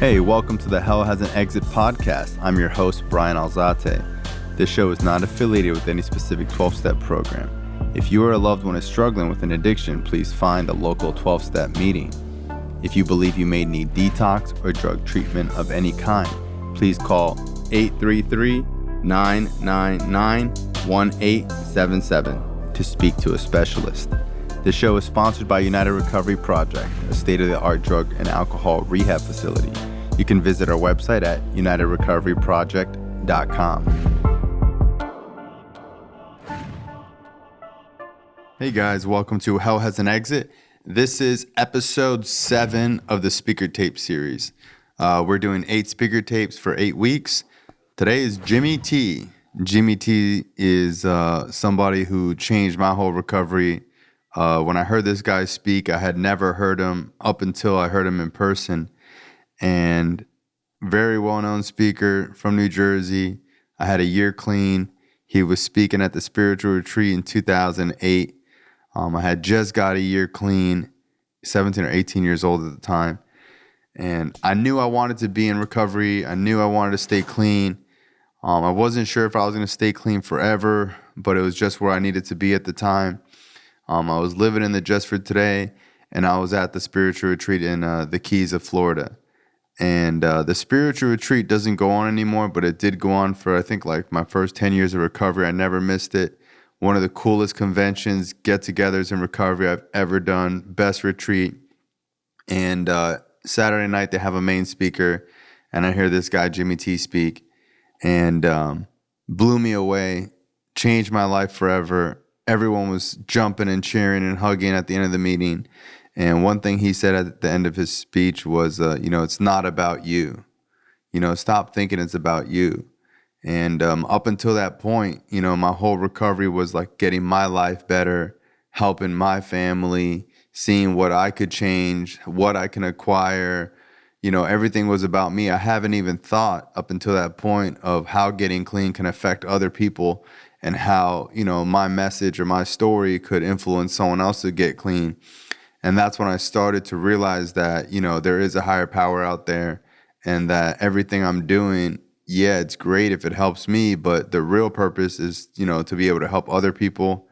Hey, welcome to the Hell Has an Exit podcast. I'm your host, Brian Alzate. This show is not affiliated with any specific 12-step program. If you or a loved one is struggling with an addiction, please find a local 12-step meeting. If you believe you may need detox or drug treatment of any kind, please call 833-999-1877 to speak to a specialist. This show is sponsored by United Recovery Project, a state-of-the-art drug and alcohol rehab facility. You can visit our website at unitedrecoveryproject.com. Hey guys, welcome to Hell Has an Exit. This is episode 7 of the speaker tape series. We're doing 8 speaker tapes for 8 weeks. Today is Jimmy T. Jimmy T is somebody who changed my whole recovery. When I heard this guy speak, I had never heard him up until I heard him in person. And very well-known speaker from New Jersey. I had a year clean. He was speaking at the spiritual retreat in 2008. I had just got a year clean, 17 or 18 years old at the time. And I knew I wanted to be in recovery. I knew I wanted to stay clean. I wasn't sure if I was going to stay clean forever, but it was just where I needed to be at the time. I was living in the Just for Today, and I was at the spiritual retreat in the Keys of Florida. And the spiritual retreat doesn't go on anymore, but it did go on for, I think, like my first 10 years of recovery. I never missed it. One of the coolest conventions, get-togethers in recovery I've ever done. Best retreat. And Saturday night, they have a main speaker, and I hear this guy, Jimmy T, speak, and blew me away, changed my life forever. Everyone was jumping and cheering and hugging at the end of the meeting. And one thing he said at the end of his speech was, it's not about you. Stop thinking it's about you. And up until that point, my whole recovery was like getting my life better, helping my family, seeing what I could change, what I can acquire. Everything was about me. I haven't even thought up until that point of how getting clean can affect other people and how, my message or my story could influence someone else to get clean. And that's when I started to realize that, there is a higher power out there and that everything I'm doing, yeah, it's great if it helps me, but the real purpose is, to be able to help other people.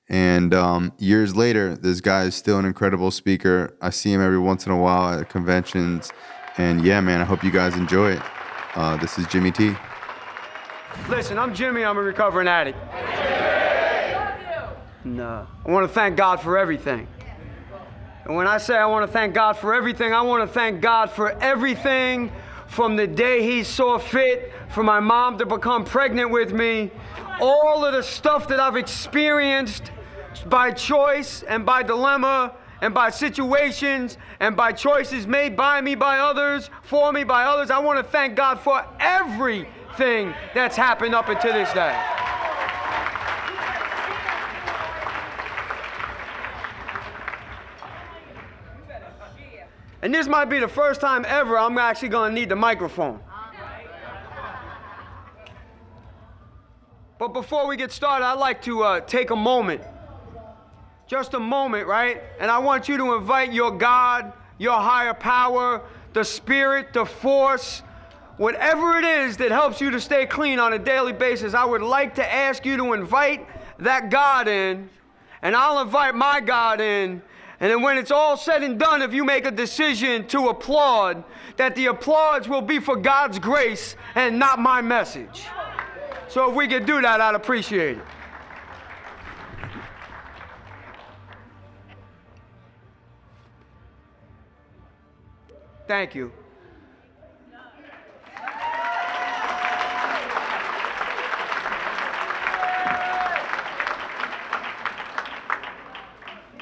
And years later, this guy is still an incredible speaker. I see him every once in a while at conventions. And yeah, man, I hope you guys enjoy it. This is Jimmy T. Listen, I'm Jimmy. I'm a recovering addict. No, I want to thank God for everything. And when I say I want to thank God for everything, I want to thank God for everything from the day He saw fit for my mom to become pregnant with me, all of the stuff that I've experienced by choice and by dilemma and by situations and by choices made by me, by others, for me, by others. I want to thank God for everything that's happened up until this day. And this might be the first time ever I'm actually going to need the microphone. But before we get started, I'd like to take a moment. Just a moment, right? And I want you to invite your God, your higher power, the spirit, the force, whatever it is that helps you to stay clean on a daily basis. I would like to ask you to invite that God in, and I'll invite my God in. And then when it's all said and done, if you make a decision to applaud, that the applause will be for God's grace and not my message. So if we could do that, I'd appreciate it. Thank you.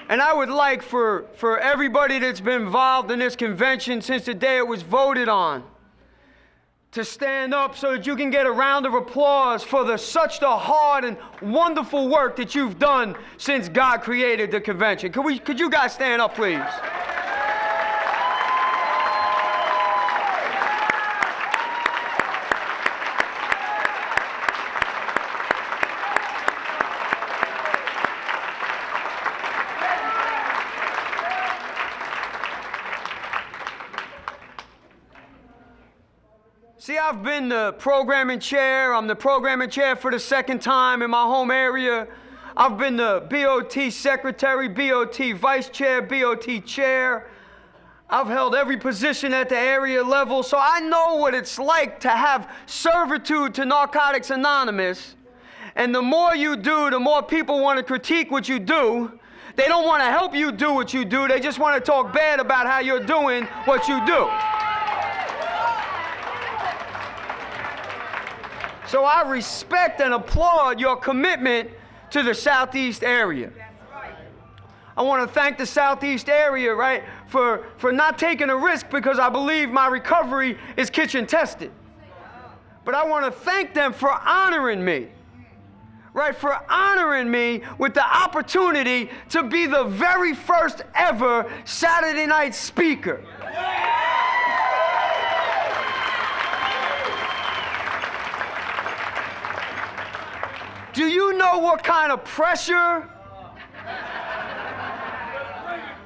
And I would like for everybody that's been involved in this convention since the day it was voted on to stand up so that you can get a round of applause for such the hard and wonderful work that you've done since God created the convention. Could you guys stand up, please? See, I've been the programming chair. I'm the programming chair for the second time in my home area. I've been the BOT secretary, BOT vice chair, BOT chair. I've held every position at the area level, so I know what it's like to have servitude to Narcotics Anonymous. And the more you do, the more people want to critique what you do. They don't want to help you do what you do. They just want to talk bad about how you're doing what you do. So I respect and applaud your commitment to the Southeast area. I want to thank the Southeast area, right, for not taking a risk, because I believe my recovery is kitchen tested. But I want to thank them for honoring me, right, for honoring me with the opportunity to be the very first ever Saturday night speaker. Do you know what kind of pressure?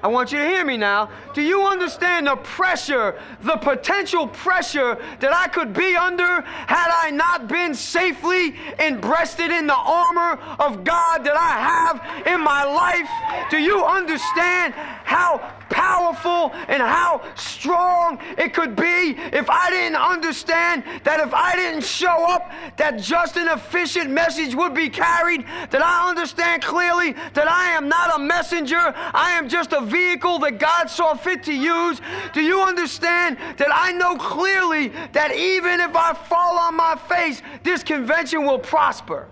I want you to hear me now. Do you understand the pressure, the potential pressure that I could be under had I not been safely embreasted in the armor of God that I have in my life? Do you understand how powerful and how strong it could be if I didn't understand that if I didn't show up, that just an efficient message would be carried? That I understand clearly that I am not a messenger, I am just a vehicle that God saw fit to use? Do you understand that I know clearly that even if I fall on my face, this convention will prosper?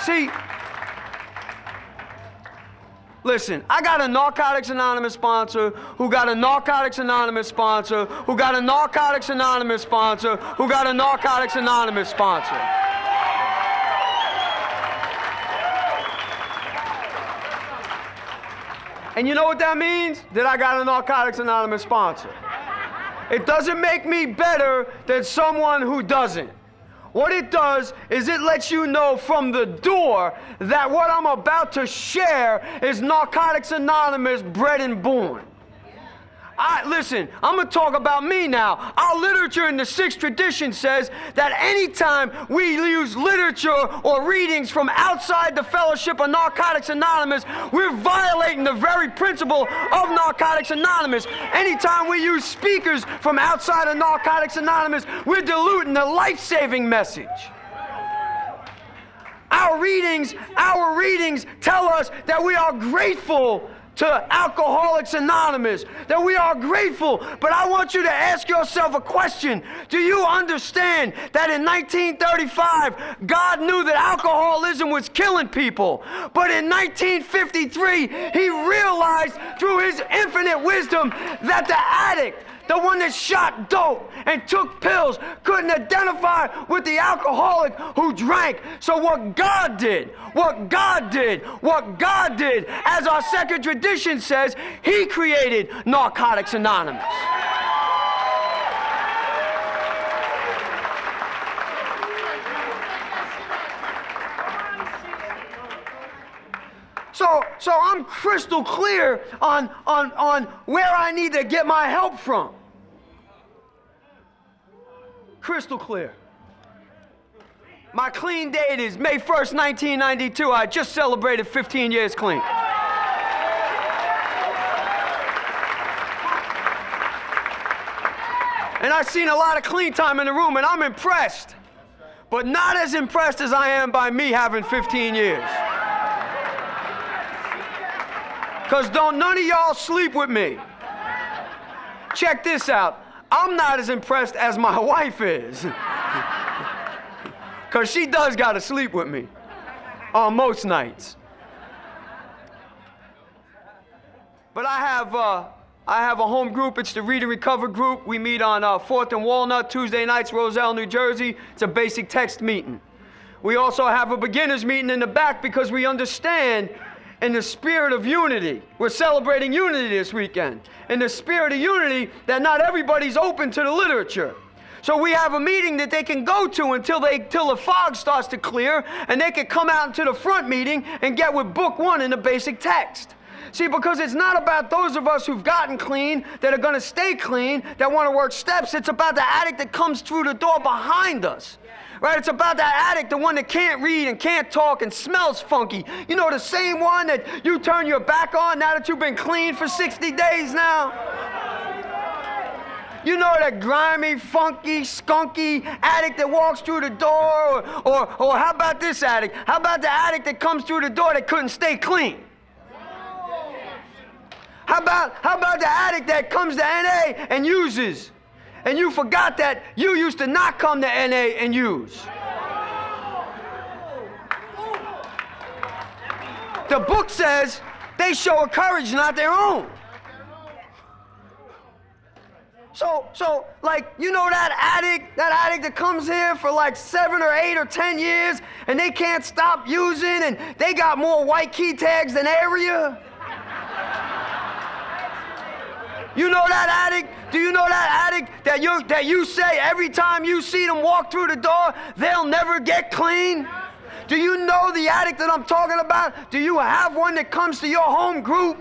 See, listen, I got a Narcotics Anonymous sponsor who got a Narcotics Anonymous sponsor who got a Narcotics Anonymous sponsor who got a Narcotics Anonymous sponsor. And you know what that means? That I got a Narcotics Anonymous sponsor. It doesn't make me better than someone who doesn't. What it does is it lets you know from the door that what I'm about to share is Narcotics Anonymous bred and born. Listen, I'm going to talk about me now. Our literature in the sixth tradition says that anytime we use literature or readings from outside the fellowship of Narcotics Anonymous, we're violating the very principle of Narcotics Anonymous. Anytime we use speakers from outside of Narcotics Anonymous, we're diluting the life-saving message. Our readings tell us that we are grateful to Alcoholics Anonymous, that we are grateful. But I want you to ask yourself a question. Do you understand that in 1935, God knew that alcoholism was killing people? But in 1953, he realized through his infinite wisdom that the addict, the one that shot dope and took pills, couldn't identify with the alcoholic who drank. So what God did, as our second tradition says, he created Narcotics Anonymous. So I'm crystal clear on where I need to get my help from. Crystal clear. My clean date is May 1st, 1992. I just celebrated 15 years clean. And I've seen a lot of clean time in the room, and I'm impressed. But not as impressed as I am by me having 15 years. Because don't none of y'all sleep with me. Check this out. I'm not as impressed as my wife is. Because she does got to sleep with me on most nights. But I have a home group. It's the Read and Recover group. We meet on 4th and Walnut, Tuesday nights, Roselle, New Jersey. It's a basic text meeting. We also have a beginners meeting in the back because we understand in the spirit of unity. We're celebrating unity this weekend. In the spirit of unity, that not everybody's open to the literature. So we have a meeting that they can go to until the fog starts to clear, and they can come out into the front meeting and get with book one in the basic text. See, because it's not about those of us who've gotten clean, that are going to stay clean, that want to work steps. It's about the addict that comes through the door behind us. Right? It's about that addict, the one that can't read and can't talk and smells funky. You know, the same one that you turn your back on now that you've been clean for 60 days now. You know that grimy, funky, skunky addict that walks through the door? Or how about this addict? How about the addict that comes through the door that couldn't stay clean? How about the addict that comes to NA and uses? And you forgot that you used to not come to NA and use. The book says they show a courage not their own. So, like, you know that addict that comes here for like 7 or 8 or 10 years and they can't stop using and they got more white key tags than area? You know that addict? Do you know that addict that you say every time you see them walk through the door, they'll never get clean? Do you know the addict that I'm talking about? Do you have one that comes to your home group?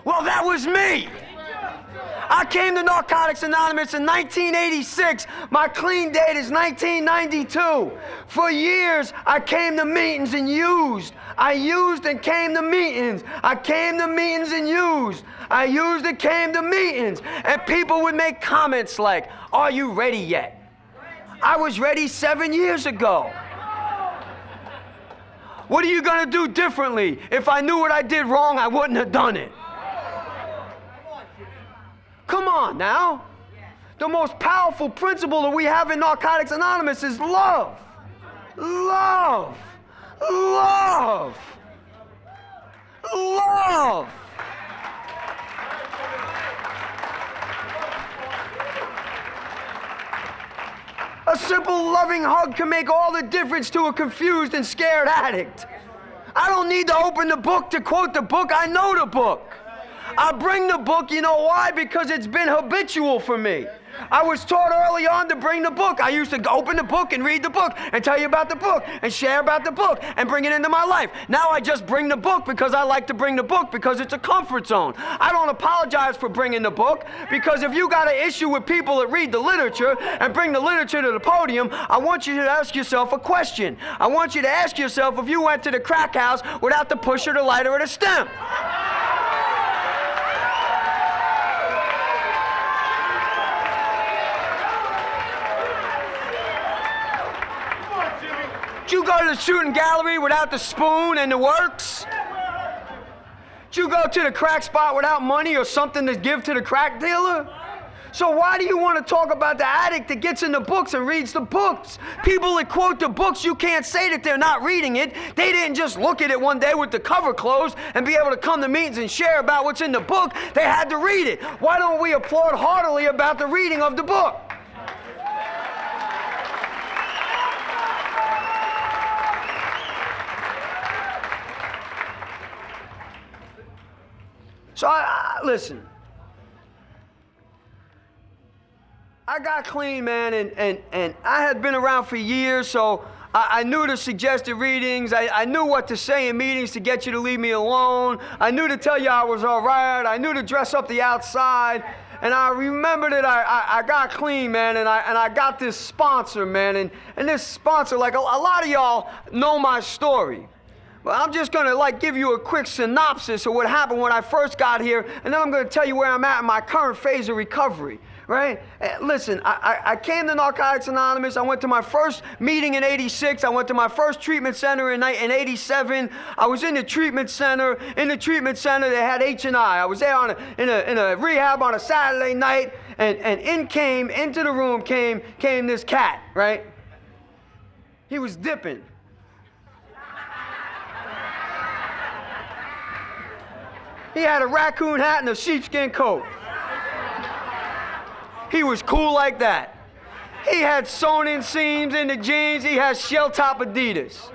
Well, that was me. I came to Narcotics Anonymous in 1986. My clean date is 1992. For years, I came to meetings and used. I used and came to meetings. I came to meetings and used. I used and came to meetings. And people would make comments like, "Are you ready yet?" I was ready 7 years ago. What are you going to do differently? If I knew what I did wrong, I wouldn't have done it. Come on now. The most powerful principle that we have in Narcotics Anonymous is love. Love. Love. Love. A simple loving hug can make all the difference to a confused and scared addict. I don't need to open the book to quote the book. I know the book. I bring the book, you know why? Because it's been habitual for me. I was taught early on to bring the book. I used to open the book and read the book and tell you about the book and share about the book and bring it into my life. Now I just bring the book because I like to bring the book because it's a comfort zone. I don't apologize for bringing the book because if you got an issue with people that read the literature and bring the literature to the podium, I want you to ask yourself a question. I want you to ask yourself if you went to the crack house without the pusher, the lighter, or the stem. Did you go to the shooting gallery without the spoon and the works? Did you go to the crack spot without money or something to give to the crack dealer? So why do you want to talk about the addict that gets in the books and reads the books? People that quote the books, you can't say that they're not reading it. They didn't just look at it one day with the cover closed and be able to come to meetings and share about what's in the book. They had to read it. Why don't we applaud heartily about the reading of the book? So listen, I got clean, man, and I had been around for years, so I knew the suggested readings. I knew what to say in meetings to get you to leave me alone. I knew to tell you I was all right. I knew to dress up the outside. And I remember that I got clean, man, and I got this sponsor, man, and this sponsor, like a lot of y'all know my story. Well, I'm just going to give you a quick synopsis of what happened when I first got here, and then I'm going to tell you where I'm at in my current phase of recovery, right? Listen, I came to Narcotics Anonymous. I went to my first meeting in 86. I went to my first treatment center in 87. I was in the treatment center. In the treatment center, they had H&I. I was there in a rehab on a Saturday night, and into the room came this cat, right? He was dipping. He had a raccoon hat and a sheepskin coat. He was cool like that. He had sewn-in seams in the jeans. He had shell-top Adidas.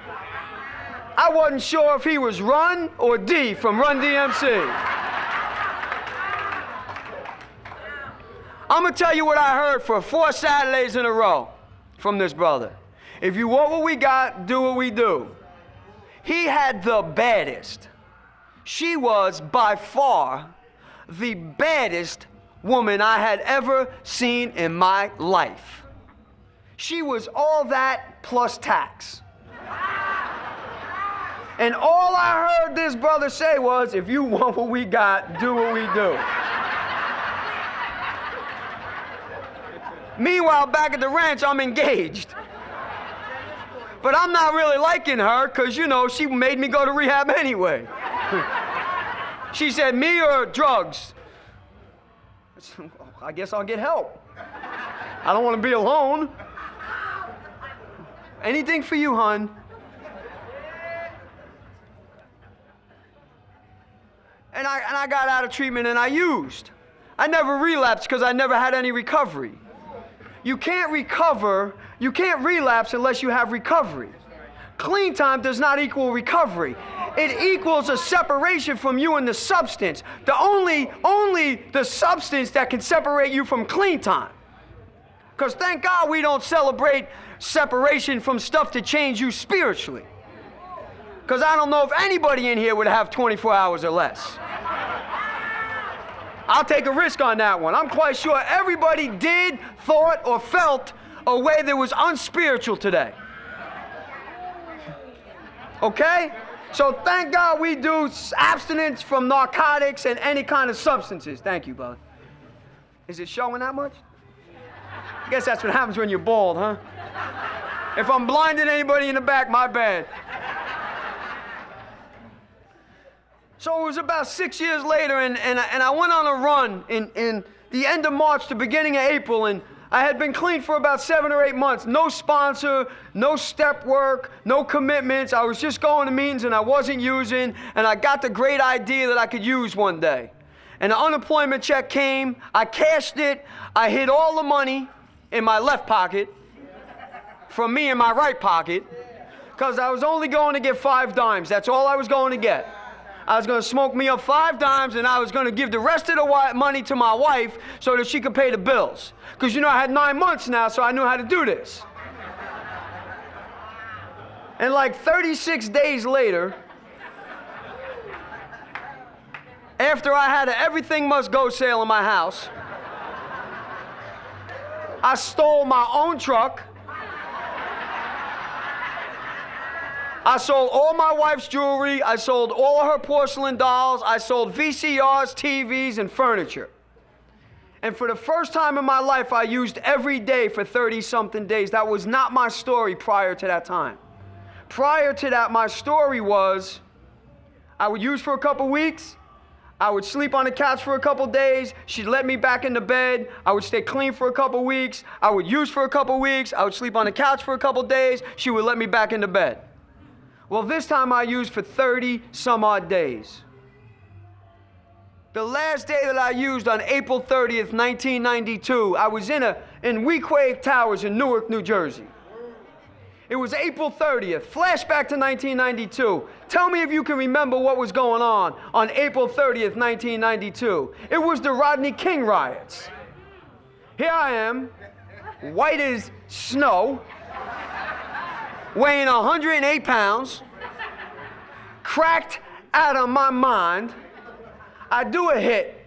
I wasn't sure if he was Run or D from Run DMC. I'm going to tell you what I heard for 4 Saturdays in a row from this brother. If you want what we got, do what we do. He had the baddest, She was by far the baddest woman I had ever seen in my life. She was all that plus tax. And all I heard this brother say was, if you want what we got, do what we do. Meanwhile, back at the ranch, I'm engaged. But I'm not really liking her because, you know, she made me go to rehab anyway. She said, me or drugs? I guess I'll get help. I don't want to be alone. Anything for you, hon. And I got out of treatment and I used. I never relapsed because I never had any recovery. You can't recover, you can't relapse unless you have recovery. Clean time does not equal recovery. It equals a separation from you and the substance. Only the substance that can separate you from clean time. Because thank God we don't celebrate separation from stuff to change you spiritually. Because I don't know if anybody in here would have 24 hours or less. I'll take a risk on that one. I'm quite sure everybody did, thought, or felt a way that was unspiritual today. Okay? So thank God we do abstinence from narcotics and any kind of substances. Thank you, brother. Is it showing that much? I guess that's what happens when you're bald, huh? If I'm blinding anybody in the back, my bad. So it was about 6 years later, and I went on a run in the end of March to beginning of April, and I had been clean for about 7 or 8 months. No sponsor, no step work, no commitments. I was just going to meetings and I wasn't using, and I got the great idea that I could use one day. And the unemployment check came, I cashed it, I hid all the money in my left pocket from me in my right pocket, because I was only going to get 5 dimes. That's all I was going to get. I was going to smoke me up 5 dimes, and I was going to give the rest of the money to my wife so that she could pay the bills. Because, you know, I had 9 months now, so I knew how to do this. And like 36 days later, after I had an everything must go sale in my house, I stole my own truck. I sold all my wife's jewelry. I sold all her porcelain dolls. I sold VCRs, TVs, and furniture. And for the first time in my life, I used every day for 30-something days. That was not my story prior to that time. Prior to that, my story was I would use for a couple weeks. I would sleep on the couch for a couple days. She'd let me back into bed. I would stay clean for a couple weeks. I would use for a couple weeks. I would sleep on the couch for a couple days. She would let me back into bed. Well, this time I used for 30-some-odd days. The last day that I used on April 30th, 1992, I was in Weequahic Towers in Newark, New Jersey. It was April 30th. Flashback to 1992. Tell me if you can remember what was going on April 30th, 1992. It was the Rodney King riots. Here I am, white as snow, weighing 108 pounds, cracked out of my mind. I do a hit.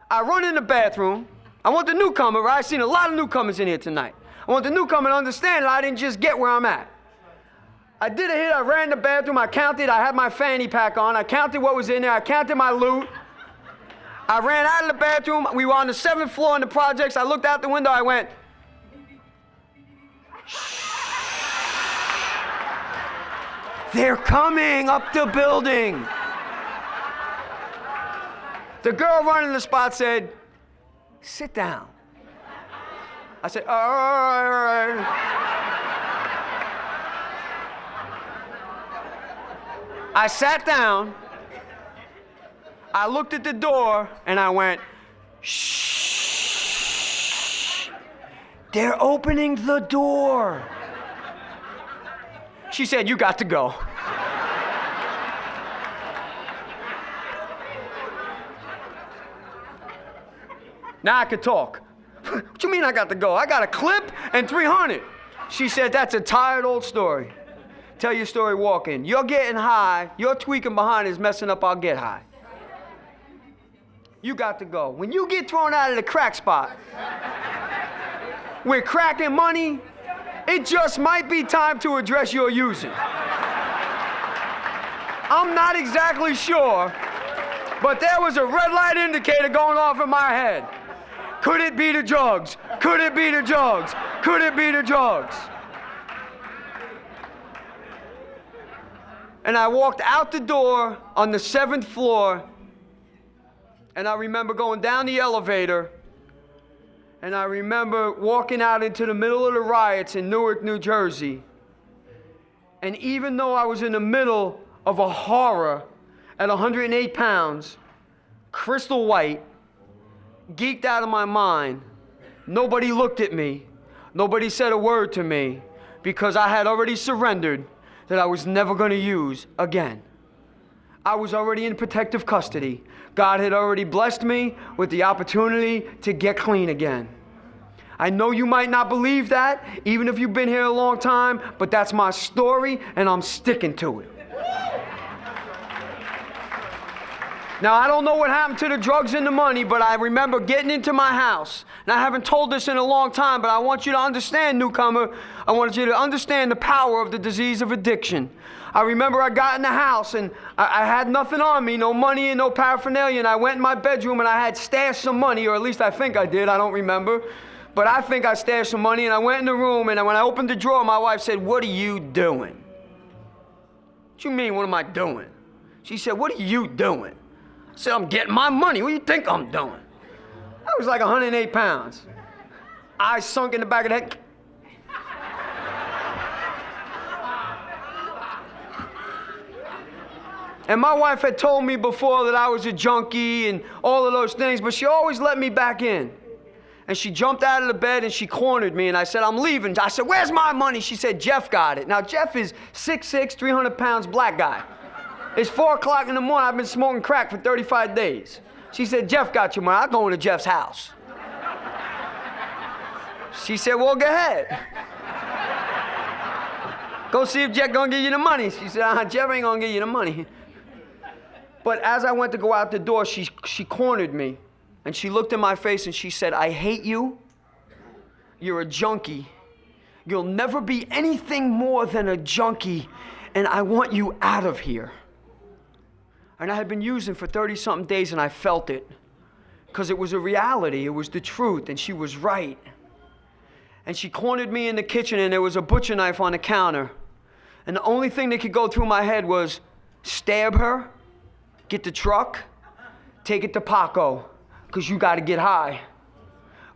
I run in the bathroom. I want the newcomer, right? I've seen a lot of newcomers in here tonight. I want the newcomer to understand that I didn't just get where I'm at. I did a hit. I ran in the bathroom. I counted. I had my fanny pack on. I counted what was in there. I counted my loot. I ran out of the bathroom. We were on the 7th floor in the projects. I looked out the window. I went, shh. They're coming up the building. The girl running the spot said, sit down. I said, all right. I sat down. I looked at the door and I went, shh. They're opening the door. She said, you got to go. Now I could talk. What you mean I got to go? I got a clip and 300. She said, that's a tired old story. Tell your story walking. You're getting high. Your tweaking behind is messing up our get high. You got to go. When you get thrown out of the crack spot with crack and money, it just might be time to address your using. I'm not exactly sure, but there was a red light indicator going off in my head. Could it be the drugs? Could it be the drugs? Could it be the drugs? And I walked out the door on the 7th floor, and I remember going down the elevator, and I remember walking out into the middle of the riots in Newark, New Jersey. And even though I was in the middle of a horror at 108 pounds, crystal white, geeked out of my mind, nobody looked at me, nobody said a word to me, because I had already surrendered that I was never going to use again. I was already in protective custody. God had already blessed me with the opportunity to get clean again. I know you might not believe that, even if you've been here a long time, but that's my story, and I'm sticking to it. Now, I don't know what happened to the drugs and the money, but I remember getting into my house. And I haven't told this in a long time, but I want you to understand, newcomer, I want you to understand the power of the disease of addiction. I remember I got in the house, and I had nothing on me, no money and no paraphernalia, and I went in my bedroom, and I had stashed some money, or at least I think I did, I don't remember. But I think I stashed some money, and I went in the room, and when I opened the drawer, my wife said, "What are you doing?" "What you mean, what am I doing?" She said, "What are you doing?" I said, "I'm getting my money. What do you think I'm doing?" I was like 108 pounds. Eyes sunk in the back of the head. And my wife had told me before that I was a junkie and all of those things, but she always let me back in. And she jumped out of the bed and she cornered me, and I said, "I'm leaving." I said, "Where's my money?" She said, "Jeff got it." Now, Jeff is 6'6", 300 pounds, black guy. It's 4 o'clock in the morning. I've been smoking crack for 35 days. She said, "Jeff got your money. I'm going to Jeff's house." She said, "Well, go ahead. Go see if Jeff gonna give you the money." She said, "Jeff ain't gonna give you the money." But as I went to go out the door, she cornered me. And she looked in my face and she said, "I hate you. You're a junkie. You'll never be anything more than a junkie. And I want you out of here." And I had been using for 30-something days, and I felt it. Because it was a reality. It was the truth, and she was right. And she cornered me in the kitchen, and there was a butcher knife on the counter. And the only thing that could go through my head was stab her, get the truck, take it to Paco, because you got to get high.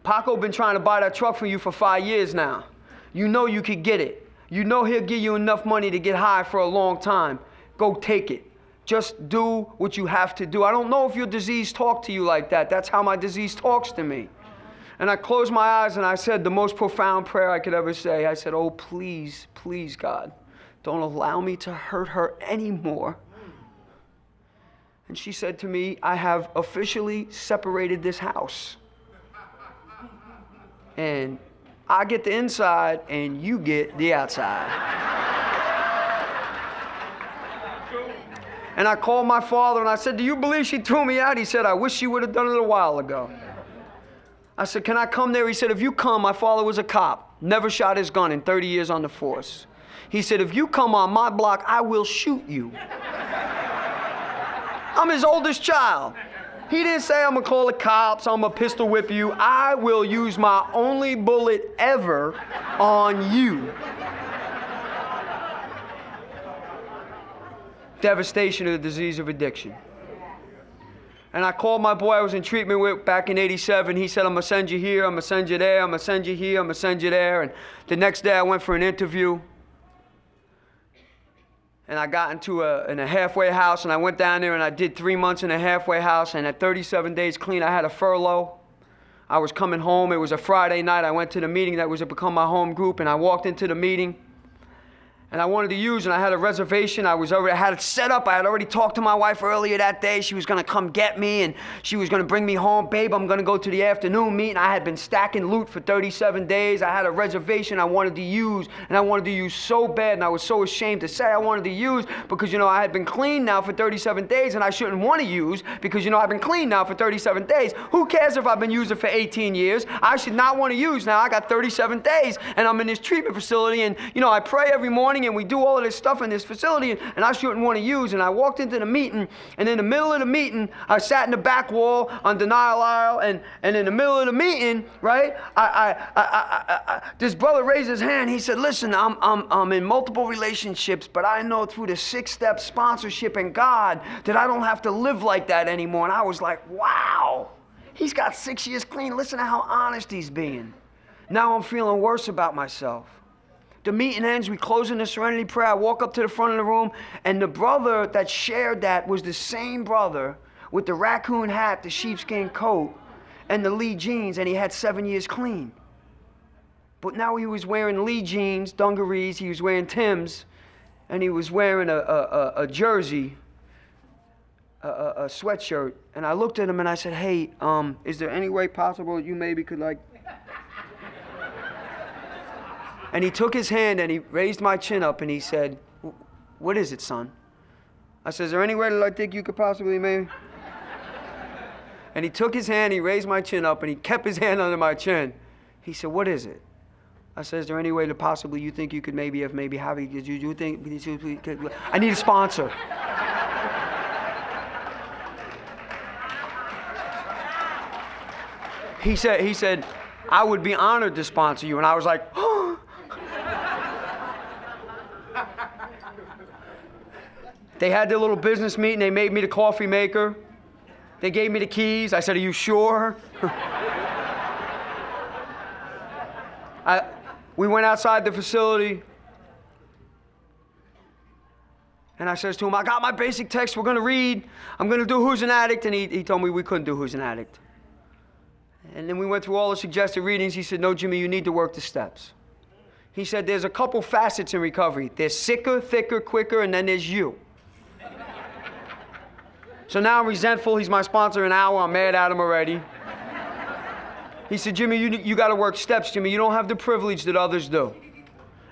Paco been trying to buy that truck from you for 5 years now. You know you could get it. You know he'll give you enough money to get high for a long time. Go take it. Just do what you have to do. I don't know if your disease talked to you like that. That's how my disease talks to me. And I closed my eyes and I said the most profound prayer I could ever say. I said, "Oh, please, please, God, don't allow me to hurt her anymore." And she said to me, "I have officially separated this house. And I get the inside and you get the outside." And I called my father and I said, "Do you believe she threw me out?" He said, "I wish she would have done it a while ago." I said, "Can I come there?" He said, "If you come," my father was a cop, never shot his gun in 30 years on the force. He said, "If you come on my block, I will shoot you." I'm his oldest child. He didn't say, "I'm gonna call the cops, I'm gonna pistol whip you." I will use my only bullet ever on you. Devastation of the disease of addiction. And I called my boy I was in treatment with back in '87. He said, "I'm gonna send you here, I'm gonna send you there, I'm gonna send you here, I'm gonna send you there." And the next day I went for an interview. And I got into a halfway house, and I went down there and I did 3 months in a halfway house, and at 37 days clean, I had a furlough. I was coming home. It was a Friday night. I went to the meeting that was to become my home group, and I walked into the meeting, and I wanted to use, and I had a reservation. I had it set up. I had already talked to my wife earlier that day. She was going to come get me, and she was going to bring me home. Babe, I'm going to go to the afternoon meeting. I had been stacking loot for 37 days. I had a reservation I wanted to use, and I wanted to use so bad, and I was so ashamed to say I wanted to use because, I had been clean now for 37 days, and I shouldn't want to use because, I've been clean now for 37 days. Who cares if I've been using for 18 years? I should not want to use now. I got 37 days, and I'm in this treatment facility, and, I pray every morning, and we do all of this stuff in this facility, and I shouldn't want to use. And I walked into the meeting, and in the middle of the meeting, I sat in the back wall on denial aisle, and in the middle of the meeting, right, this brother raised his hand. He said, listen, I'm in multiple relationships, but I know through the 6-step sponsorship and God that I don't have to live like that anymore. And I was like, wow, he's got 6 years clean. Listen to how honest he's being. Now I'm feeling worse about myself. The meeting ends, we close in the serenity prayer. I walk up to the front of the room, and the brother that shared that was the same brother with the raccoon hat, the sheepskin coat, and the Lee jeans, and he had 7 years clean. But now he was wearing Lee jeans, dungarees, he was wearing Timbs, and he was wearing a jersey, a sweatshirt. And I looked at him and I said, hey, is there any way possible you maybe could And he took his hand and he raised my chin up and he said, what is it, son? I said, is there any way that I think you could possibly maybe? And he took his hand, he raised my chin up and he kept his hand under my chin. He said, what is it? I said, is there any way that possibly you think you could maybe have you think, I need a sponsor. He said, I would be honored to sponsor you. And I was like, oh. They had their little business meeting. They made me the coffee maker. They gave me the keys. I said, are you sure? We went outside the facility. And I says to him, I got my basic text. We're going to read. I'm going to do Who's an Addict. And he told me we couldn't do Who's an Addict. And then we went through all the suggested readings. He said, no, Jimmy, you need to work the steps. He said, there's a couple facets in recovery. There's sicker, thicker, quicker, and then there's you. So now I'm resentful. He's my sponsor an hour. I'm mad at him already. He said, Jimmy, you got to work steps, Jimmy. You don't have the privilege that others do.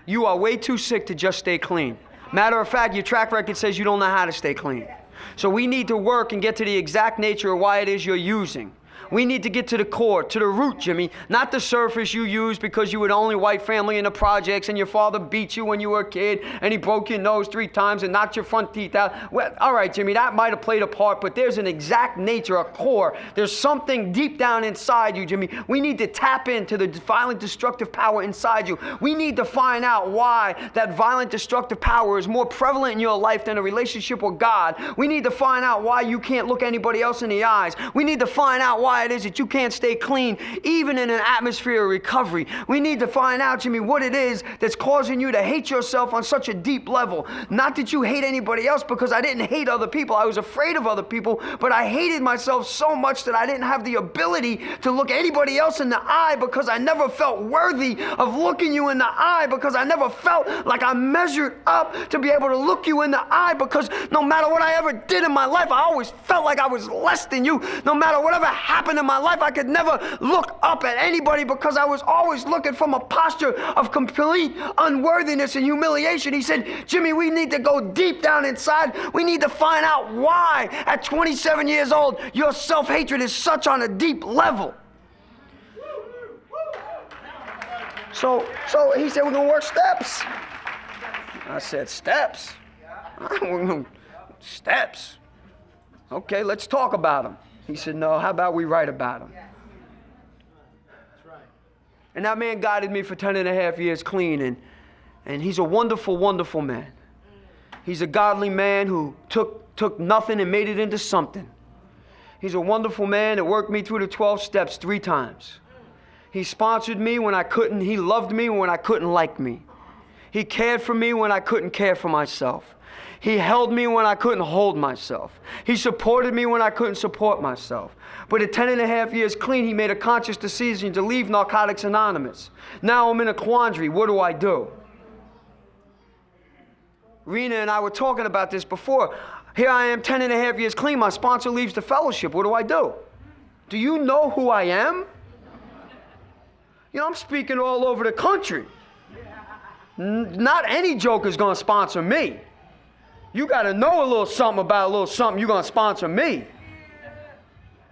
You are way too sick to just stay clean. Matter of fact, your track record says you don't know how to stay clean. So we need to work and get to the exact nature of why it is you're using. We need to get to the core, to the root, Jimmy. Not the surface you used because you were the only white family in the projects and your father beat you when you were a kid and he broke your nose 3 times and knocked your front teeth out. Well, all right, Jimmy, that might have played a part, but there's an exact nature, a core. There's something deep down inside you, Jimmy. We need to tap into the violent, destructive power inside you. We need to find out why that violent, destructive power is more prevalent in your life than a relationship with God. We need to find out why you can't look anybody else in the eyes. We need to find out why it is that you can't stay clean even in an atmosphere of recovery. We need to find out, Jimmy, what it is that's causing you to hate yourself on such a deep level. Not that you hate anybody else, because I didn't hate other people. I was afraid of other people, but I hated myself so much that I didn't have the ability to look anybody else in the eye because I never felt worthy of looking you in the eye, because I never felt like I measured up to be able to look you in the eye, because no matter what I ever did in my life, I always felt like I was less than you. No matter whatever happened in my life, I could never look up at anybody because I was always looking from a posture of complete unworthiness and humiliation. He said, Jimmy, we need to go deep down inside. We need to find out why at 27 years old your self-hatred is such on a deep level. So he said, we're going to work steps. I said, steps? Steps? Okay, let's talk about them. He said, no, how about we write about them? That's right. And that man guided me for 10.5 years clean, and he's a wonderful, wonderful man. He's a godly man who took nothing and made it into something. He's a wonderful man that worked me through the 12 steps 3 times. He sponsored me when I couldn't. He loved me when I couldn't like me. He cared for me when I couldn't care for myself. He held me when I couldn't hold myself. He supported me when I couldn't support myself. But at 10.5 years clean, he made a conscious decision to leave Narcotics Anonymous. Now I'm in a quandary. What do I do? Rena and I were talking about this before. Here I am, 10 and a half years clean. My sponsor leaves the fellowship. What do? Do you know who I am? You know, I'm speaking all over the country. Not any joker's gonna sponsor me. You gotta know a little something about a little something, you're gonna sponsor me.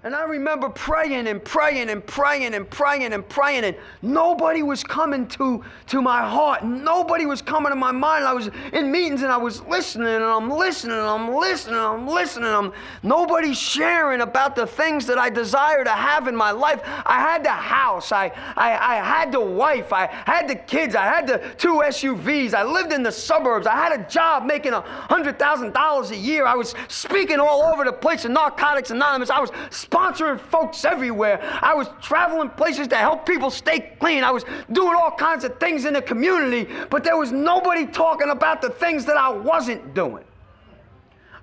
And I remember praying and praying and praying and praying and praying, and nobody was coming to my heart. Nobody was coming to my mind. I was in meetings and I was listening and I'm listening and I'm listening and I'm listening. Nobody's sharing about the things that I desire to have in my life. I had the house. I had the wife. I had the kids. I had the 2 SUVs. I lived in the suburbs. I had a job making $100,000 a year. I was speaking all over the place in Narcotics Anonymous. I was sponsoring folks everywhere. I was traveling places to help people stay clean. I was doing all kinds of things in the community, but there was nobody talking about the things that I wasn't doing.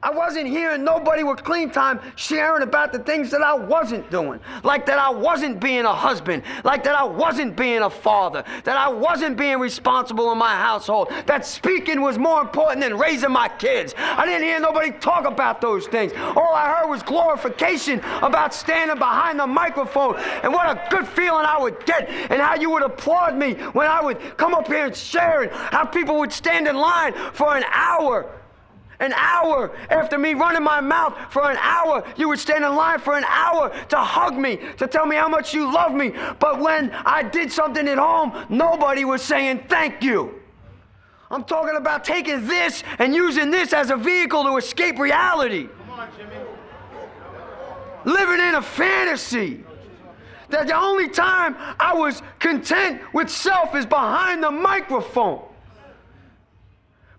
I wasn't hearing nobody with Clean Time sharing about the things that I wasn't doing. Like that I wasn't being a husband. Like that I wasn't being a father. That I wasn't being responsible in my household. That speaking was more important than raising my kids. I didn't hear nobody talk about those things. All I heard was glorification about standing behind the microphone and what a good feeling I would get and how you would applaud me when I would come up here and share and how people would stand in line for an hour. An hour after me running my mouth for an hour, you would stand in line for an hour to hug me, to tell me how much you love me. But when I did something at home, nobody was saying thank you. I'm talking about taking this and using this as a vehicle to escape reality. Come on, Jimmy. Living in a fantasy. That the only time I was content with self is behind the microphone.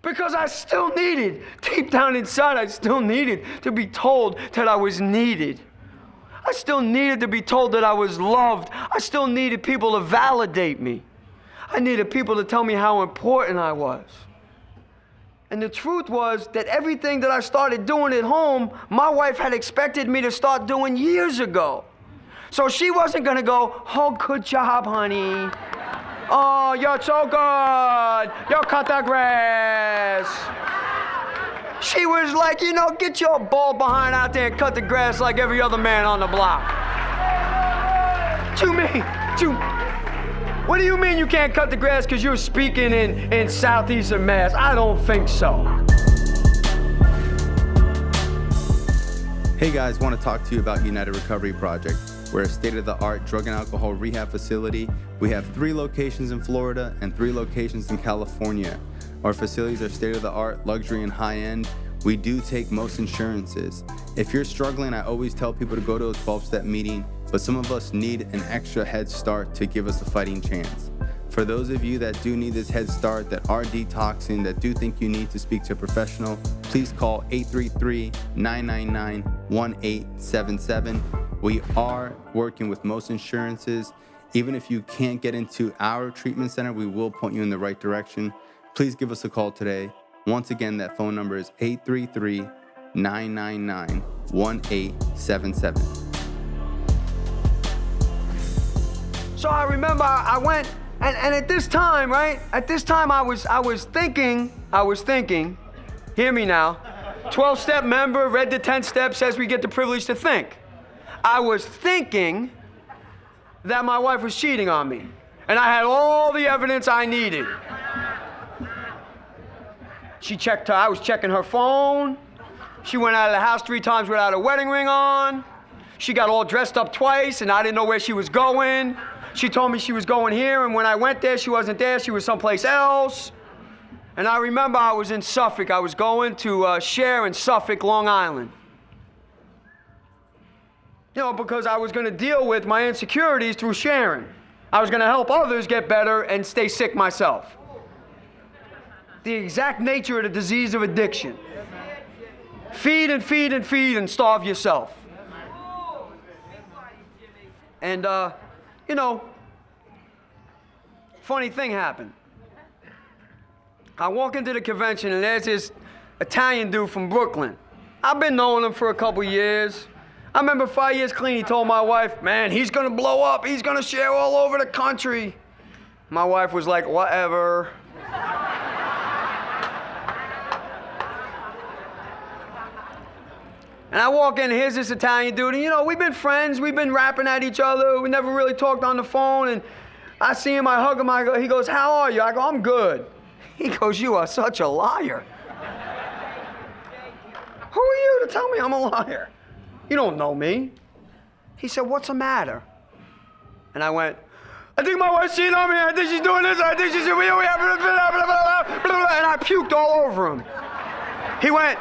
Because I still needed, deep down inside, I still needed to be told that I was needed. I still needed to be told that I was loved. I still needed people to validate me. I needed people to tell me how important I was. And the truth was that everything that I started doing at home, my wife had expected me to start doing years ago. So she wasn't going to go, oh, good job, honey. Oh, you're so good. You cut the grass. She was like, you know, get your bald behind out there and cut the grass like every other man on the block. What do you mean you can't cut the grass because you're speaking in Southeastern Mass? I don't think so. Hey guys, want to talk to you about United Recovery Project. We're a state-of-the-art drug and alcohol rehab facility. We have 3 locations in Florida and 3 locations in California. Our facilities are state-of-the-art, luxury, and high-end. We do take most insurances. If you're struggling, I always tell people to go to a 12-step meeting, but some of us need an extra head start to give us a fighting chance. For those of you that do need this head start, that are detoxing, that do think you need to speak to a professional, please call 833-999-1877. We are working with most insurances. Even if you can't get into our treatment center, we will point you in the right direction. Please give us a call today. Once again, that phone number is 833-999-1877. So I remember I went, and at this time, right? At this time I was thinking, hear me now, 12-step member, read the 10 steps, says we get the privilege to think. I was thinking that my wife was cheating on me, and I had all the evidence I needed. I was checking her phone. She went out of the house 3 times without a wedding ring on. She got all dressed up twice, and I didn't know where she was going. She told me she was going here, and when I went there, she wasn't there. She was someplace else. And I remember I was in Suffolk. I was going to share in Suffolk, Long Island. You know, because I was going to deal with my insecurities through sharing. I was going to help others get better and stay sick myself. The exact nature of the disease of addiction. Feed and feed and feed and starve yourself. And, you know, funny thing happened. I walk into the convention and there's this Italian dude from Brooklyn. I've been knowing him for a couple years. I remember 5 years clean, he told my wife, man, he's gonna blow up. He's gonna share all over the country. My wife was like, whatever. And I walk in, here's this Italian dude, and you know, we've been friends, we've been rapping at each other, we never really talked on the phone, and I see him, I hug him, he goes, how are you? I go, I'm good. He goes, you are such a liar. Who are you to tell me I'm a liar? You don't know me. He said, what's the matter? And I went, I think my wife's cheating on me, I think she's doing this, I think she's doing that, and I puked all over him. He went,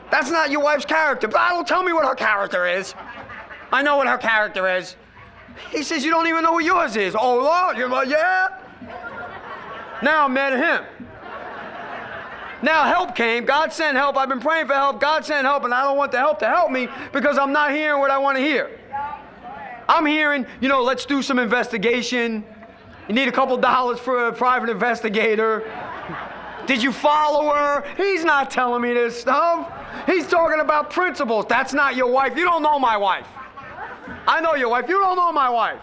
that's not your wife's character. But don't tell me what her character is. I know what her character is. He says, you don't even know what yours is. Oh, Lord, you're like, yeah. Now I'm mad at him. Now help came. God sent help. I've been praying for help. God sent help, and I don't want the help to help me because I'm not hearing what I want to hear. I'm hearing, you know, let's do some investigation. You need a couple dollars for a private investigator. Did you follow her? He's not telling me this stuff. He's talking about principles. That's not your wife. You don't know my wife. I know your wife. You don't know my wife.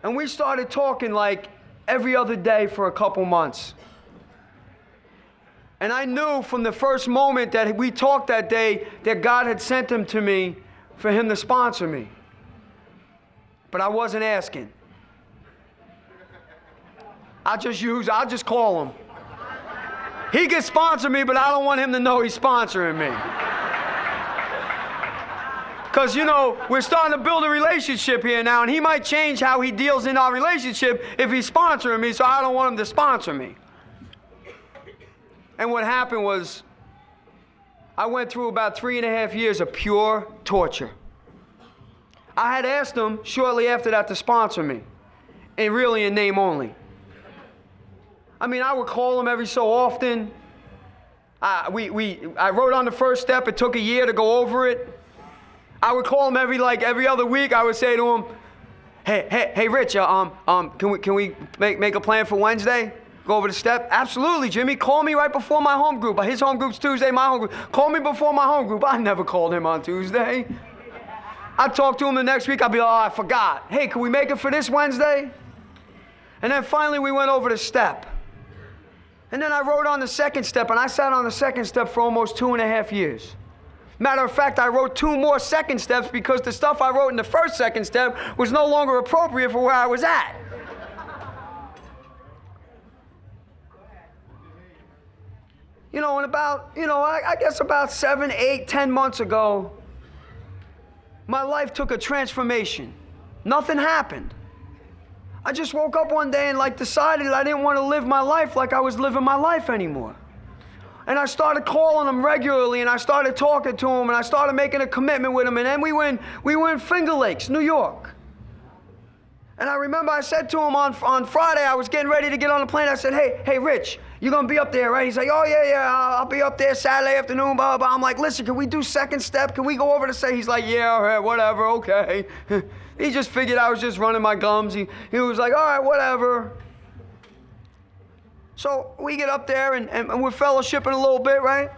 And we started talking like every other day for a couple months. And I knew from the first moment that we talked that day that God had sent him to me for him to sponsor me. But I wasn't asking. I'll just call him. He can sponsor me, but I don't want him to know he's sponsoring me. Because, you know, we're starting to build a relationship here now, and he might change how he deals in our relationship if he's sponsoring me, so I don't want him to sponsor me. And what happened was, I went through about 3.5 years of pure torture. I had asked him shortly after that to sponsor me, and really in name only. I mean, I would call him every so often. I wrote on the first step. It took a year to go over it. I would call him every other week. I would say to him, "Hey, Rich, can we make a plan for Wednesday? Go over the step?" "Absolutely, Jimmy. Call me right before my home group. His home group's Tuesday. My home group. Call me before my home group." I never called him on Tuesday. I'd talk to him the next week. I'd be like, "Oh, I forgot. Hey, can we make it for this Wednesday?" And then finally we went over the step. And then I wrote on the second step, and I sat on the second step for almost 2.5 years. Matter of fact, I wrote 2 more second steps because the stuff I wrote in the first second step was no longer appropriate for where I was at. You know, and I guess about 7, 8, 10 months ago, my life took a transformation. Nothing happened. I just woke up one day and decided I didn't want to live my life like I was living my life anymore. And I started calling him regularly, and I started talking to him, and I started making a commitment with him, and then we went Finger Lakes, New York. And I remember I said to him on Friday, I was getting ready to get on the plane, I said, hey, Rich, you're going to be up there, right? He's like, oh, yeah, I'll be up there Saturday afternoon, blah, blah, blah. I'm like, listen, can we do second step? Can we go over to say? He's like, yeah, all right, whatever, okay. He just figured I was just running my gums. He was like, all right, whatever. So we get up there, and we're fellowshipping a little bit, right?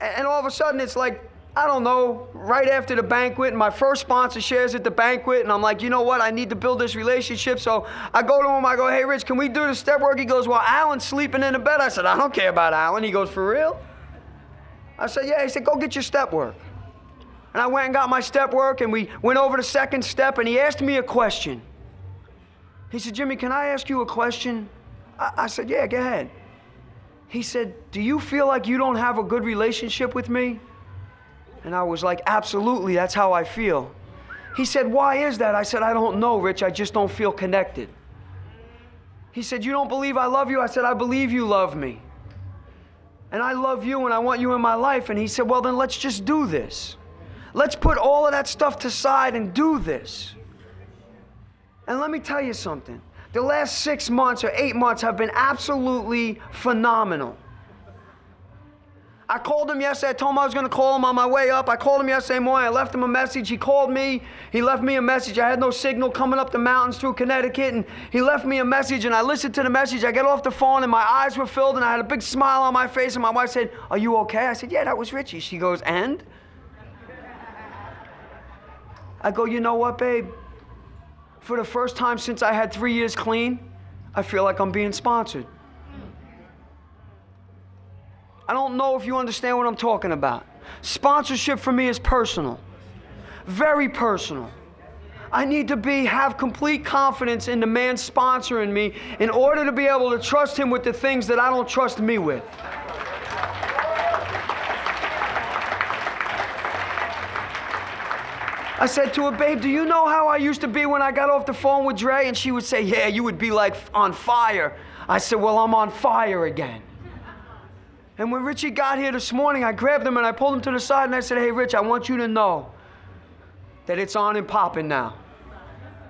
And all of a sudden, it's like, I don't know, right after the banquet, and my first sponsor shares at the banquet, and I'm like, you know what, I need to build this relationship. So I go to him, I go, hey, Rich, can we do the step work? He goes, well, Alan's sleeping in the bed. I said, I don't care about Alan. He goes, for real? I said, yeah. He said, go get your step work. And I went and got my step work, and we went over the second step, and he asked me a question. He said, Jimmy, can I ask you a question? I said, yeah, go ahead. He said, do you feel like you don't have a good relationship with me? And I was like, absolutely, that's how I feel. He said, why is that? I said, I don't know, Rich, I just don't feel connected. He said, you don't believe I love you? I said, I believe you love me. And I love you, and I want you in my life. And he said, well, then let's just do this. Let's put all of that stuff to side and do this. And let me tell you something. The last 6 months or 8 months have been absolutely phenomenal. I called him yesterday. I told him I was going to call him on my way up. I called him yesterday morning. I left him a message. He called me. He left me a message. I had no signal coming up the mountains through Connecticut, and he left me a message, and I listened to the message. I get off the phone, and my eyes were filled, and I had a big smile on my face, and my wife said, are you okay? I said, yeah, that was Richie. She goes, and? I go, you know what, babe? For the first time since I had 3 years clean, I feel like I'm being sponsored. I don't know if you understand what I'm talking about. Sponsorship for me is personal. Very personal. I need to have complete confidence in the man sponsoring me in order to be able to trust him with the things that I don't trust me with. I said to her, babe, do you know how I used to be when I got off the phone with Dre? And she would say, yeah, you would be like on fire. I said, well, I'm on fire again. And when Richie got here this morning, I grabbed him and I pulled him to the side and I said, hey, Rich, I want you to know that it's on and popping now.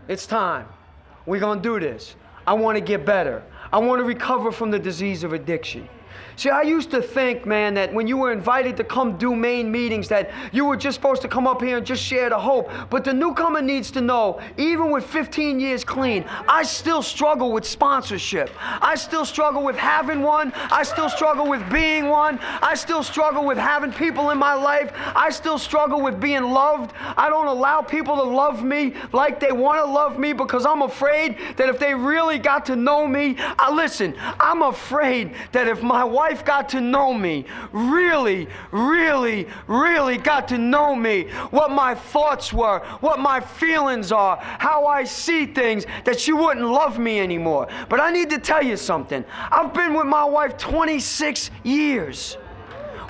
It's time. We're going to do this. I want to get better. I want to recover from the disease of addiction. See, I used to think, man, that when you were invited to come do main meetings, that you were just supposed to come up here and just share the hope. But the newcomer needs to know, even with 15 years clean, I still struggle with sponsorship. I still struggle with having one. I still struggle with being one. I still struggle with having people in my life. I still struggle with being loved. I don't allow people to love me like they want to love me because I'm afraid that if they really got to know me, listen, I'm afraid that if my wife got to know me, really got to know me, what my thoughts were, what my feelings are, how I see things, that she wouldn't love me anymore. But I need to tell you something. I've been with my wife 26 years.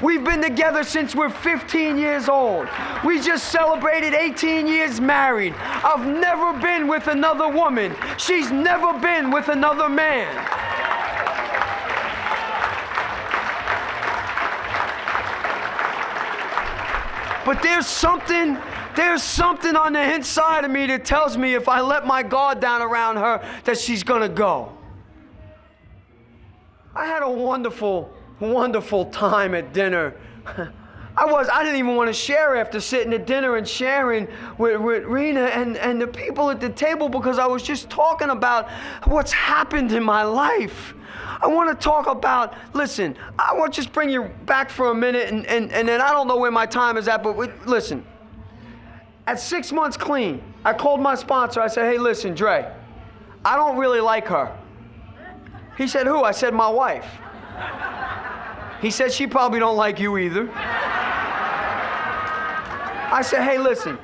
We've been together since we're 15 years old. We just celebrated 18 years married. I've never been with another woman. She's never been with another man. But there's something on the inside of me that tells me if I let my guard down around her, that she's gonna go. I had a wonderful time at dinner. I didn't even want to share after sitting at dinner and sharing with Rena and the people at the table because I was just talking about what's happened in my life. I want to talk about, listen, I want to just bring you back for a minute and then I don't know where my time is at, but listen. At 6 months clean, I called my sponsor. I said, hey, listen, Dre, I don't really like her. He said, who? I said, my wife. He said, she probably don't like you either. I said, hey, listen,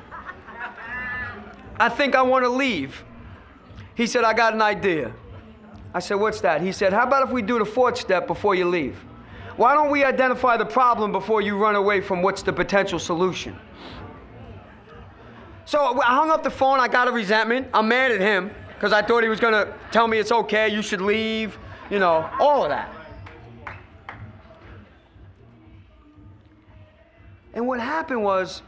I think I want to leave. He said, I got an idea. I said, what's that? He said, how about if we do the fourth step before you leave? Why don't we identify the problem before you run away from what's the potential solution? So I hung up the phone. I got a resentment. I'm mad at him because I thought he was going to tell me it's okay, you should leave, you know, all of that. And what happened was,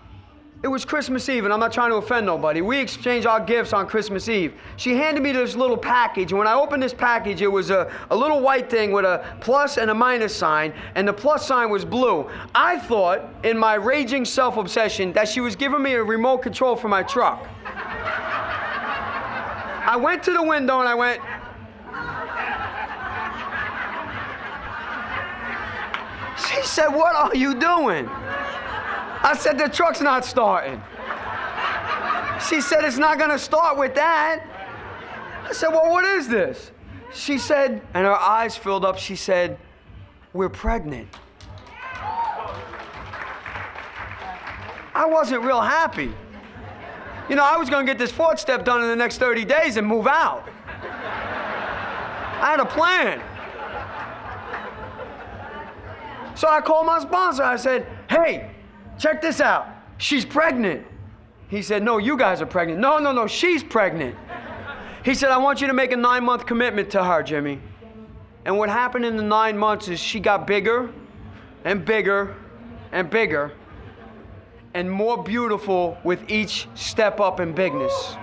it was Christmas Eve, and I'm not trying to offend nobody. We exchanged our gifts on Christmas Eve. She handed me this little package, and when I opened this package, it was a little white thing with a plus and a minus sign, and the plus sign was blue. I thought, in my raging self-obsession, that she was giving me a remote control for my truck. I went to the window and I went, she said, what are you doing? I said, the truck's not starting. She said, it's not gonna start with that. I said, well, what is this? She said, and her eyes filled up, she said, we're pregnant. I wasn't real happy. You know, I was gonna get this fourth step done in the next 30 days and move out. I had a plan. So I called my sponsor, I said, hey, check this out. She's pregnant. He said, no, you guys are pregnant. No, she's pregnant. He said, I want you to make a 9-month commitment to her, Jimmy. And what happened in the 9 months is she got bigger and bigger and bigger and more beautiful with each step up in bigness.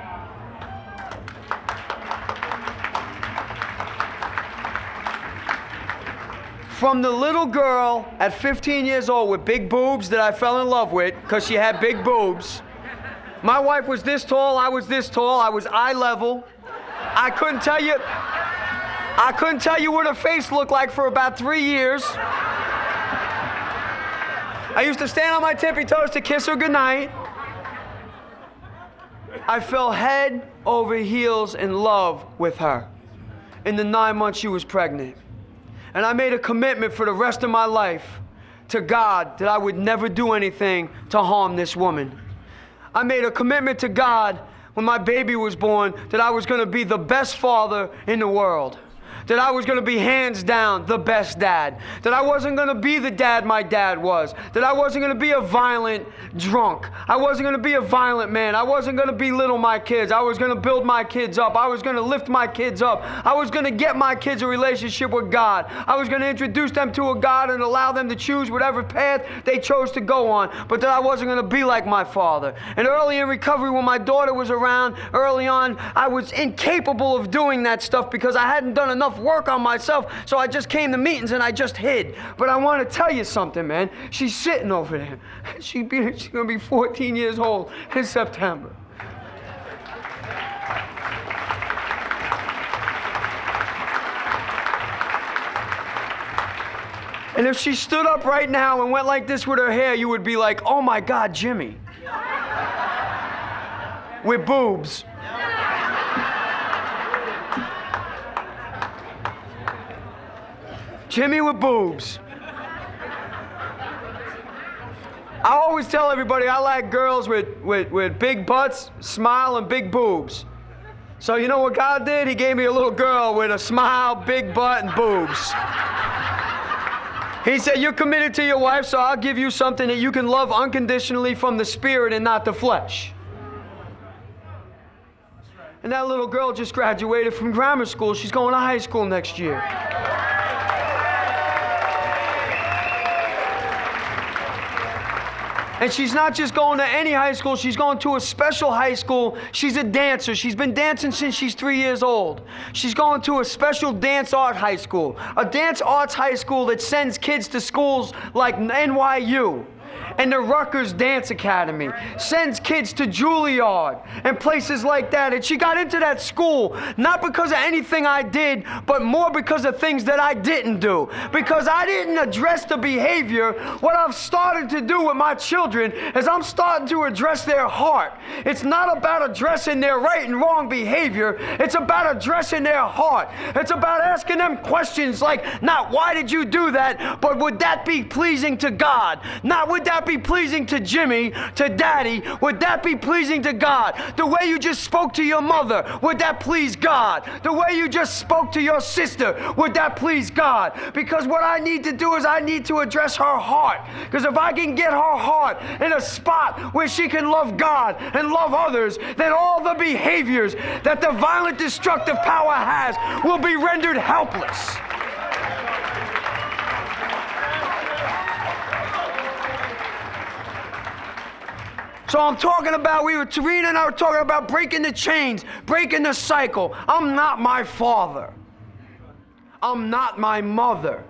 From the little girl at 15 years old with big boobs that I fell in love with because she had big boobs. My wife was this tall, I was this tall, I was eye level. I couldn't tell you what her face looked like for about 3 years. I used to stand on my tippy toes to kiss her goodnight. I fell head over heels in love with her in the 9 months she was pregnant. And I made a commitment for the rest of my life to God that I would never do anything to harm this woman. I made a commitment to God when my baby was born that I was going to be the best father in the world. That I was going to be hands down the best dad. That I wasn't going to be the dad my dad was. That I wasn't going to be a violent drunk. I wasn't going to be a violent man. I wasn't going to belittle my kids. I was going to build my kids up. I was going to lift my kids up. I was going to get my kids a relationship with God. I was going to introduce them to a God and allow them to choose whatever path they chose to go on. But that I wasn't going to be like my father. And early in recovery, when my daughter was around, early on, I was incapable of doing that stuff because I hadn't done enough work on myself, so I just came to meetings and I just hid. But I want to tell you something, man. She's sitting over there. She's going to be 14 years old in September. And if she stood up right now and went like this with her hair, you would be like, oh my God, Jimmy. With boobs. Jimmy with boobs. I always tell everybody I like girls with big butts, smile, and big boobs. So you know what God did? He gave me a little girl with a smile, big butt, and boobs. He said, you're committed to your wife, so I'll give you something that you can love unconditionally from the spirit and not the flesh. And that little girl just graduated from grammar school. She's going to high school next year. And she's not just going to any high school, she's going to a special high school. She's a dancer. She's been dancing since she's 3 years old. She's going to a special dance art high school. A dance arts high school that sends kids to schools like NYU and the Rutgers Dance Academy. Sends kids to Juilliard and places like that. And she got into that school not because of anything I did, but more because of things that I didn't do. Because I didn't address the behavior. What I've started to do with my children is I'm starting to address their heart. It's not about addressing their right and wrong behavior. It's about addressing their heart. It's about asking them questions like, not why did you do that, but would that be pleasing to God? Not would that be pleasing to Jimmy, to Daddy? Would that be pleasing to God? The way you just spoke to your mother, would that please God? The way you just spoke to your sister, would that please God? Because what I need to do is I need to address her heart. Because if I can get her heart in a spot where she can love God and love others, then all the behaviors that the violent, destructive power has will be rendered helpless. So I'm talking about, Tarina and I were talking about breaking the chains, breaking the cycle. I'm not my father. I'm not my mother.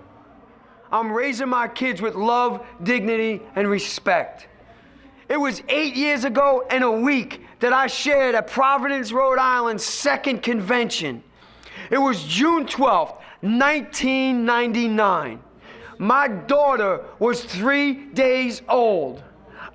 I'm raising my kids with love, dignity, and respect. It was 8 years ago and a week that I shared at Providence, Rhode Island's second convention. It was June 12th, 1999. My daughter was 3 days old.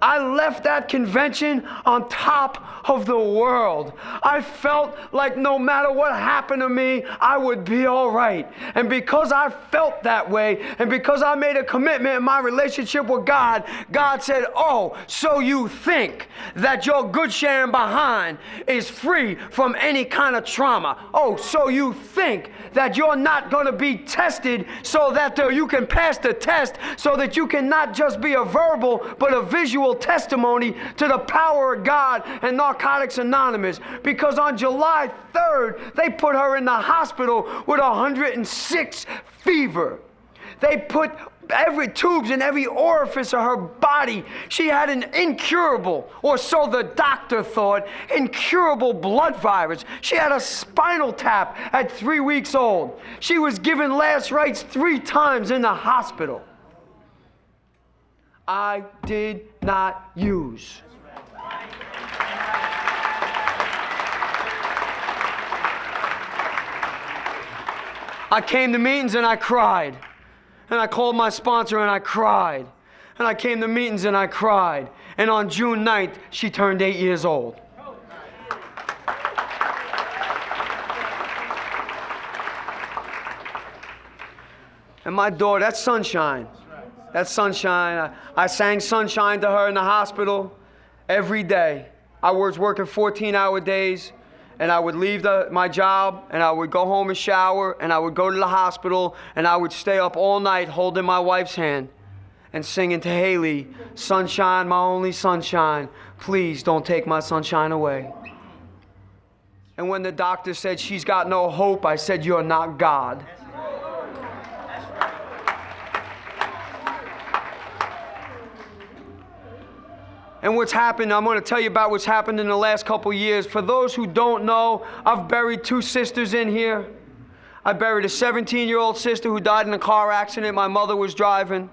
I left that convention on top of the world. I felt like no matter what happened to me, I would be all right. And because I felt that way, and because I made a commitment in my relationship with God, God said, oh, so you think that your good sharing behind is free from any kind of trauma. Oh, so you think that you're not going to be tested so that you can pass the test, so that you can not just be a verbal, but a visual testimony to the power of God and Narcotics Anonymous. Because on July 3rd, they put her in the hospital with 106 fever. They put every tubes in every orifice of her body. She had an incurable, or so the doctor thought, incurable blood virus. She had a spinal tap at 3 weeks old. She was given last rites 3 times in the hospital. I did not use. I came to meetings and I cried. And I called my sponsor and I cried. And I came to meetings and I cried. And on June 9th, she turned 8 years old. And my daughter, that's sunshine. That's Sunshine. I sang Sunshine to her in the hospital every day. I was working 14-hour days, and I would leave my job, and I would go home and shower, and I would go to the hospital, and I would stay up all night holding my wife's hand and singing to Haley, "Sunshine, my only sunshine, please don't take my sunshine away." And when the doctor said she's got no hope, I said, "You're not God." And what's happened, I'm going to tell you about what's happened in the last couple years. For those who don't know, I've buried 2 sisters in here. I buried a 17-year-old sister who died in a car accident my mother was driving.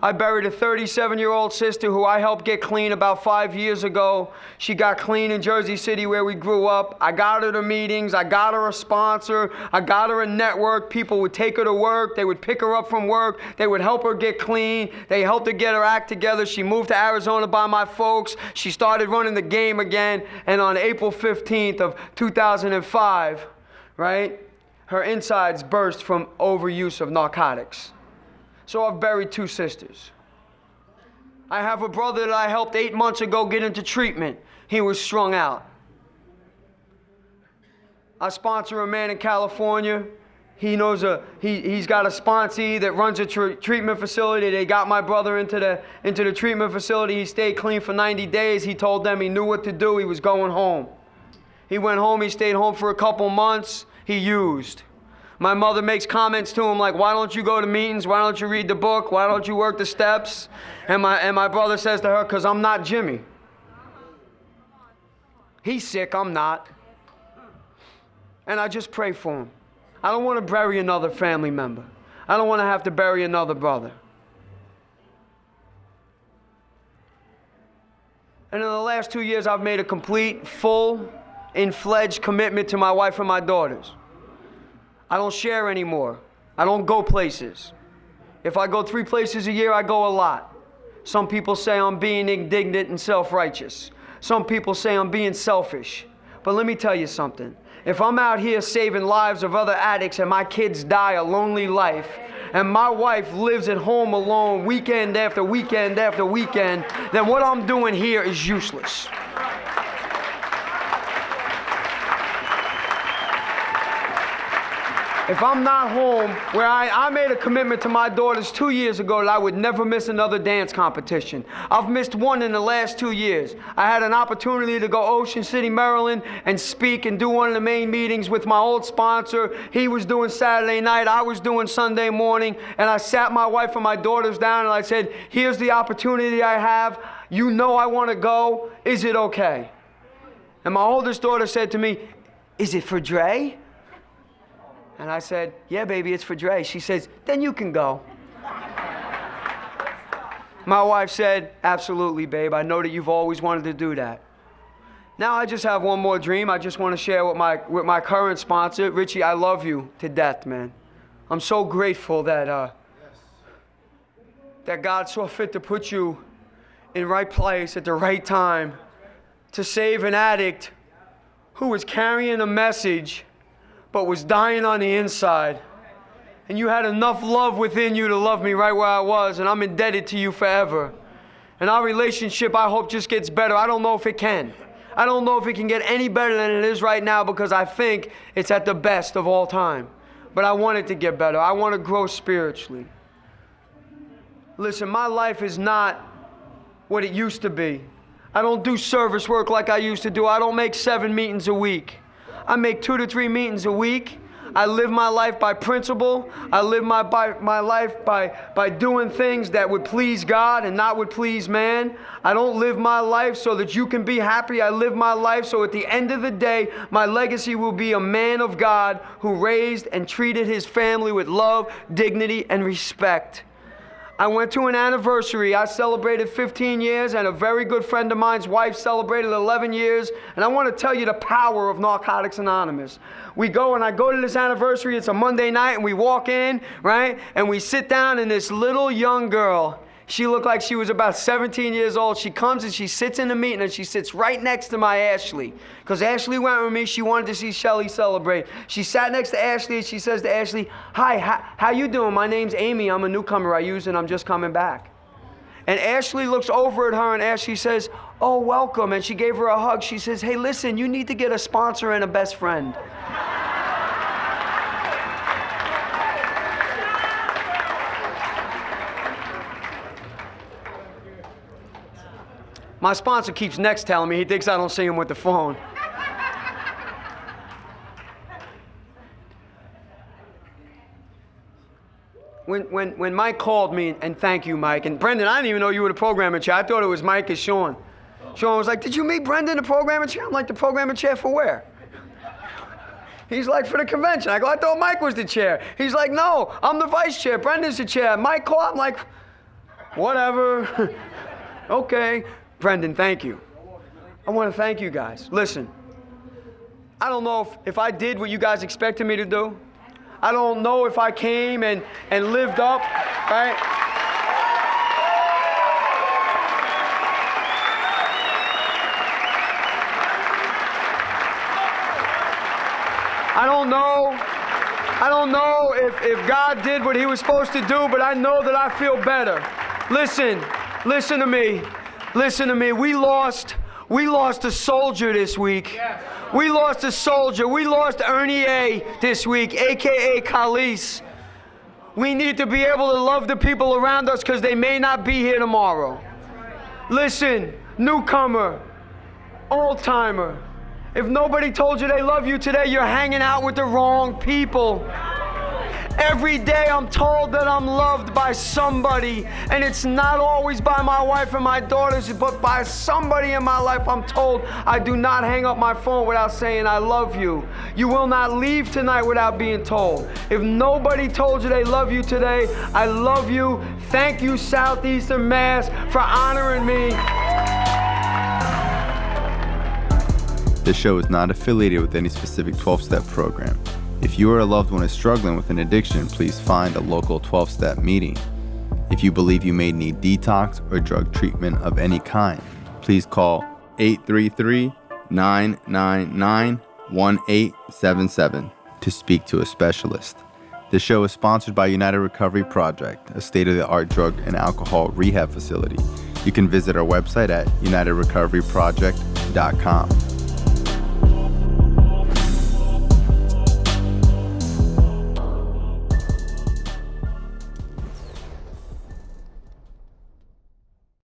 I buried a 37-year-old sister who I helped get clean about 5 years ago. She got clean in Jersey City where we grew up. I got her to meetings. I got her a sponsor. I got her a network. People would take her to work. They would pick her up from work. They would help her get clean. They helped her get her act together. She moved to Arizona by my folks. She started running the game again. And on April 15th of 2005, right, her insides burst from overuse of narcotics. So I've buried 2 sisters. I have a brother that I helped 8 months ago get into treatment. He was strung out. I sponsor a man in California. He knows he's got a sponsee that runs a treatment facility. They got my brother into the treatment facility. He stayed clean for 90 days. He told them he knew what to do. He was going home. He went home. He stayed home for a couple months. He used. My mother makes comments to him like, "Why don't you go to meetings? Why don't you read the book? Why don't you work the steps?" And my brother says to her, "'Cause I'm not Jimmy. He's sick, I'm not." And I just pray for him. I don't want to bury another family member. I don't want to have to bury another brother. And in the last 2 years, I've made a complete, full, in-fledged commitment to my wife and my daughters. I don't share anymore. I don't go places. If I go 3 places a year, I go a lot. Some people say I'm being indignant and self-righteous. Some people say I'm being selfish. But let me tell you something. If I'm out here saving lives of other addicts and my kids die a lonely life, and my wife lives at home alone weekend after weekend after weekend, then what I'm doing here is useless. If I'm not home, where I made a commitment to my daughters 2 years ago that I would never miss another dance competition. I've missed one in the last 2 years. I had an opportunity to go Ocean City, Maryland, and speak and do one of the main meetings with my old sponsor. He was doing Saturday night, I was doing Sunday morning, and I sat my wife and my daughters down and I said, "Here's the opportunity I have. You know I want to go. Is it okay?" And my oldest daughter said to me, "Is it for Dre?" And I said, "Yeah, baby, it's for Dre." She says, "Then you can go." My wife said, "Absolutely, babe. I know that you've always wanted to do that." Now I just have one more dream. I just want to share with my current sponsor. Richie, I love you to death, man. I'm so grateful that God saw fit to put you in the right place at the right time to save an addict who was carrying a message but was dying on the inside. And you had enough love within you to love me right where I was, and I'm indebted to you forever. And our relationship, I hope, just gets better. I don't know if it can. I don't know if it can get any better than it is right now, because I think it's at the best of all time. But I want it to get better. I want to grow spiritually. Listen, my life is not what it used to be. I don't do service work like I used to do. I don't make 7 meetings a week. I make 2 to 3 meetings a week. I live my life by principle. I live my life by doing things that would please God and not would please man. I don't live my life so that you can be happy. I live my life so at the end of the day, my legacy will be a man of God who raised and treated his family with love, dignity, and respect. I went to an anniversary. I celebrated 15 years, and a very good friend of mine's wife celebrated 11 years. And I want to tell you the power of Narcotics Anonymous. We go, and I go to this anniversary. It's a Monday night, and we walk in, right? And we sit down, and this little young girl, She looked like she was about 17 years old. She comes and she sits in the meeting and she sits right next to my Ashley. Because Ashley went with me. She wanted to see Shelly celebrate. She sat next to Ashley and she says to Ashley, "Hi, how you doing? My name's Amy. I'm a newcomer. I use and I'm just coming back." And Ashley looks over at her and Ashley says, "Oh, welcome." And she gave her a hug. She says, "Hey, listen, you need to get a sponsor and a best friend." My sponsor keeps next telling me he thinks I don't see him with the phone. When Mike called me, and thank you, Mike, and Brendan, I didn't even know you were the programming chair. I thought it was Mike and Sean. Sean was like, "Did you meet Brendan, the programming chair?" I'm like, "The programming chair for where?" He's like, "For the convention." I go, "I thought Mike was the chair." He's like, "No, I'm the vice chair. Brendan's the chair." Mike called. I'm like, "Whatever." Okay. Brendan, thank you. I want to thank you guys. Listen, I don't know if I did what you guys expected me to do. I don't know if I came and lived up, right? I don't know if God did what he was supposed to do, but I know that I feel better. Listen to me. Listen to me. We lost a soldier this week. We lost a soldier. We lost Ernie A. this week, a.k.a. Khalees. We need to be able to love the people around us because they may not be here tomorrow. Listen, newcomer, old-timer, if nobody told you they love you today, you're hanging out with the wrong people. Every day I'm told that I'm loved by somebody, and it's not always by my wife and my daughters, but by somebody in my life. I'm told I do not hang up my phone without saying I love you. You will not leave tonight without being told. If nobody told you they love you today, I love you. Thank you, Southeastern Mass, for honoring me. This show is not affiliated with any specific 12-step program. If you or a loved one is struggling with an addiction, please find a local 12-step meeting. If you believe you may need detox or drug treatment of any kind, please call 833-999-1877 to speak to a specialist. This show is sponsored by United Recovery Project, a state-of-the-art drug and alcohol rehab facility. You can visit our website at unitedrecoveryproject.com.